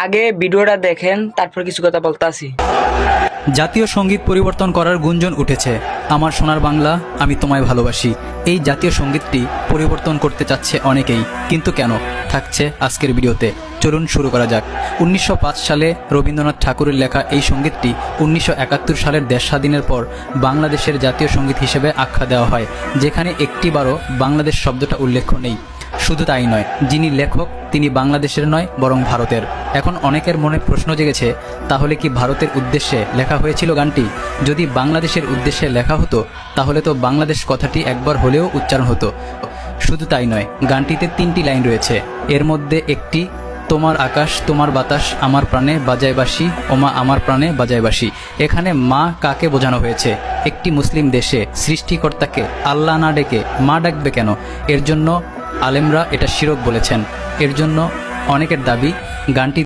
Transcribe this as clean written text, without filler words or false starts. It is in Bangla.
আগে ভিডিওটা দেখেন, তারপর কিছু কথা বলতে আসি। জাতীয় সঙ্গীত পরিবর্তন করার গুঞ্জন উঠেছে। আমার সোনার বাংলা, আমি তোমায় ভালোবাসি, এই জাতীয় সঙ্গীতটি পরিবর্তন করতে চাচ্ছে অনেকেই, কিন্তু কেন? থাকছে আজকের ভিডিওতে। চলুন শুরু করা যাক। 1905 সালে রবীন্দ্রনাথ ঠাকুরের লেখা এই সঙ্গীতটি 1971 সালের দেশ স্বাধীনের পর বাংলাদেশের জাতীয় সঙ্গীত হিসেবে আখ্যা দেওয়া হয়, যেখানে একটিবারও বাংলাদেশ শব্দটা উল্লেখ নেই। শুধু তাই নয়, যিনি লেখক তিনি বাংলাদেশের নয় বরং ভারতের। এখন অনেকের মনে প্রশ্ন জেগেছে, তাহলে কি ভারতের উদ্দেশ্যে লেখা হয়েছিল গানটি? যদি বাংলাদেশের উদ্দেশ্যে লেখা হতো তাহলে তো বাংলাদেশ কথাটি একবার হলেও উচ্চারণ হতো। শুধু তাই নয়, গানটিতে 3টি লাইন রয়েছে। এর মধ্যে একটি, তোমার আকাশ তোমার বাতাস আমার প্রাণে বাজায় বাঁশি, ওমা আমার প্রাণে বাজায় বাঁশি। এখানে মা কাকে বোঝানো হয়েছে? একটি মুসলিম দেশে সৃষ্টিকর্তাকে আল্লাহ না ডেকে মা ডাকবে কেন? এর জন্য আলেমরা এটা শিরক বলেছেন। এর জন্য অনেকের দাবি গানটি